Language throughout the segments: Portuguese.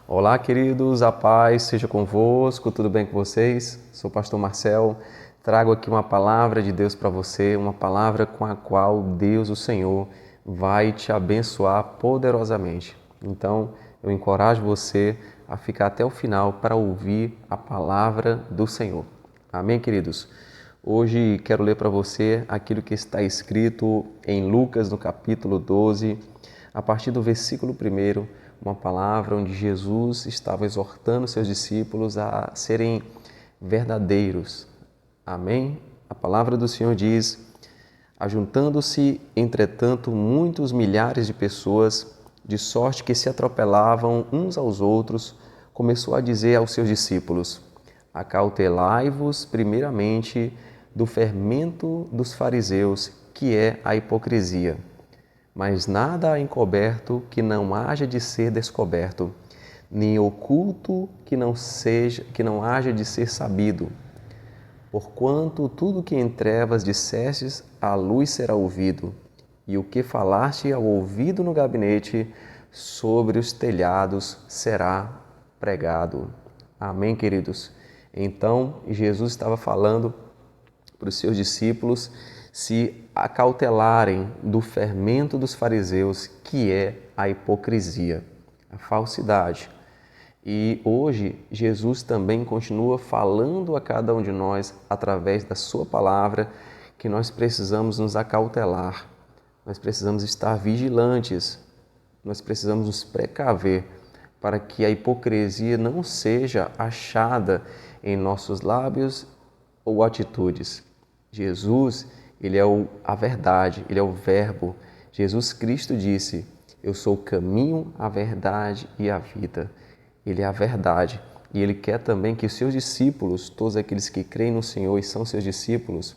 Olá, queridos, a paz seja convosco, tudo bem com vocês? Sou o pastor Marcel, trago aqui uma palavra de Deus para você, uma palavra com a qual Deus, o Senhor, vai te abençoar poderosamente. Então, eu encorajo você a ficar até o final para ouvir a palavra do Senhor. Amém, queridos? Hoje quero ler para você aquilo que está escrito em Lucas, no capítulo 12, a partir do versículo 1, uma palavra onde Jesus estava exortando seus discípulos a serem verdadeiros. Amém? A palavra do Senhor diz: ajuntando-se, entretanto, muitos milhares de pessoas, de sorte que se atropelavam uns aos outros, começou a dizer aos seus discípulos: acautelai-vos primeiramente do fermento dos fariseus, que é a hipocrisia. Mas nada há encoberto que não haja de ser descoberto, nem oculto que não haja de ser sabido. Porquanto tudo que em trevas dissestes, à luz será ouvido, e o que falaste ao ouvido no gabinete, sobre os telhados será pregado. Amém, queridos? Então, Jesus estava falando para os seus discípulos se acautelarem do fermento dos fariseus, que é a hipocrisia, a falsidade. E hoje Jesus também continua falando a cada um de nós, através da sua palavra, que nós precisamos nos acautelar, nós precisamos estar vigilantes, nós precisamos nos precaver para que a hipocrisia não seja achada em nossos lábios ou atitudes. Jesus, Ele é a verdade, Ele é o Verbo. Jesus Cristo disse: eu sou o caminho, a verdade e a vida. Ele é a verdade e Ele quer também que os seus discípulos, todos aqueles que creem no Senhor e são seus discípulos,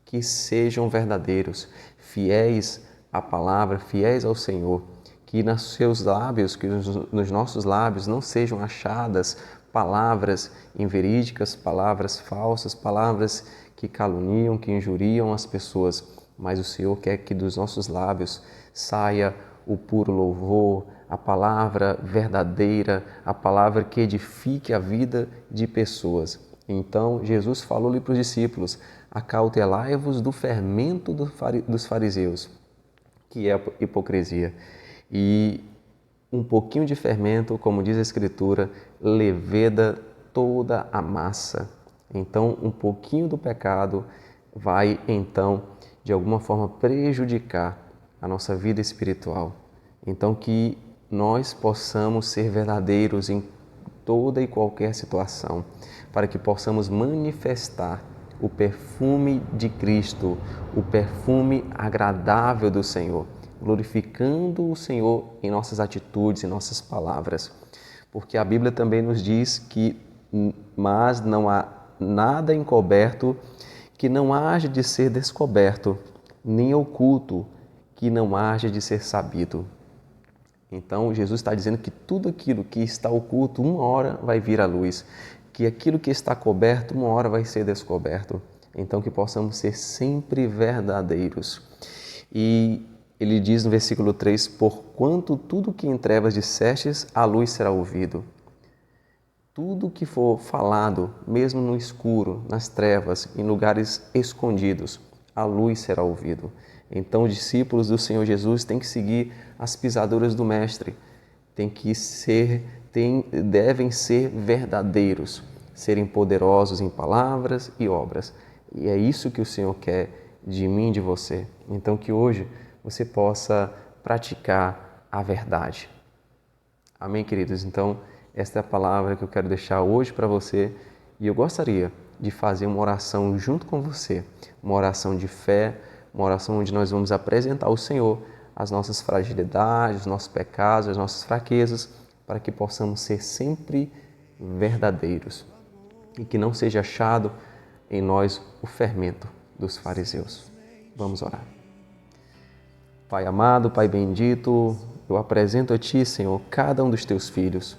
que sejam verdadeiros, fiéis à palavra, fiéis ao Senhor, que nos seus lábios, que nos nossos lábios não sejam achadas palavras inverídicas, palavras falsas, palavras que caluniam, que injuriam as pessoas, mas o Senhor quer que dos nossos lábios saia o puro louvor, a palavra verdadeira, a palavra que edifique a vida de pessoas. Então, Jesus falou-lhe para os discípulos: acautelai-vos do fermento dos fariseus, que é a hipocrisia. E um pouquinho de fermento, como diz a Escritura, leveda toda a massa. Então, um pouquinho do pecado vai, então, de alguma forma prejudicar a nossa vida espiritual. Então, que nós possamos ser verdadeiros em toda e qualquer situação, para que possamos manifestar o perfume de Cristo, o perfume agradável do Senhor, glorificando o Senhor em nossas atitudes, em nossas palavras. Porque a Bíblia também nos diz que mas não há nada encoberto que não haja de ser descoberto, nem oculto que não haja de ser sabido. Então, Jesus está dizendo que tudo aquilo que está oculto, uma hora vai vir à luz, que aquilo que está coberto, uma hora vai ser descoberto. Então, que possamos ser sempre verdadeiros. E ele diz no versículo 3, porquanto tudo que em trevas dissestes, à luz será ouvido. Tudo que for falado, mesmo no escuro, nas trevas, em lugares escondidos, a luz será ouvido. Então, os discípulos do Senhor Jesus têm que seguir as pisaduras do Mestre, devem ser verdadeiros, serem poderosos em palavras e obras. E é isso que o Senhor quer de mim e de você. Então, que hoje você possa praticar a verdade. Amém, queridos? Então, esta é a palavra que eu quero deixar hoje para você e eu gostaria de fazer uma oração junto com você, uma oração de fé, uma oração onde nós vamos apresentar ao Senhor as nossas fragilidades, os nossos pecados, as nossas fraquezas, para que possamos ser sempre verdadeiros e que não seja achado em nós o fermento dos fariseus. Vamos orar. Pai amado, Pai bendito, eu apresento a Ti, Senhor, cada um dos Teus filhos.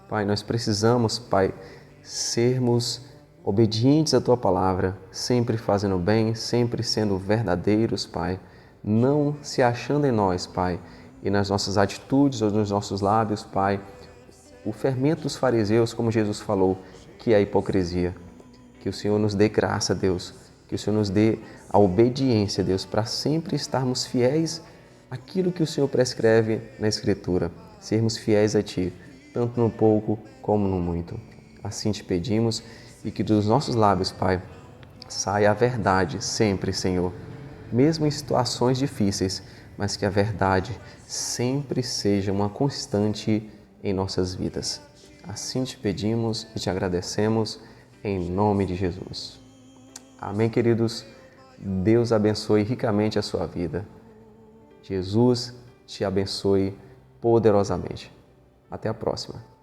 Pai, nós precisamos, Pai, sermos obedientes à Tua palavra, sempre fazendo bem, sempre sendo verdadeiros, Pai, não se achando em nós, Pai, e nas nossas atitudes ou nos nossos lábios, Pai, o fermento dos fariseus, como Jesus falou, que é a hipocrisia. Que o Senhor nos dê graça, Deus, que o Senhor nos dê a obediência, Deus, para sempre estarmos fiéis àquilo que o Senhor prescreve na Escritura, sermos fiéis a Ti, tanto no pouco como no muito. Assim te pedimos e que dos nossos lábios, Pai, saia a verdade sempre, Senhor, mesmo em situações difíceis, mas que a verdade sempre seja uma constante em nossas vidas. Assim te pedimos e te agradecemos em nome de Jesus. Amém, queridos? Deus abençoe ricamente a sua vida. Jesus te abençoe poderosamente. Até a próxima.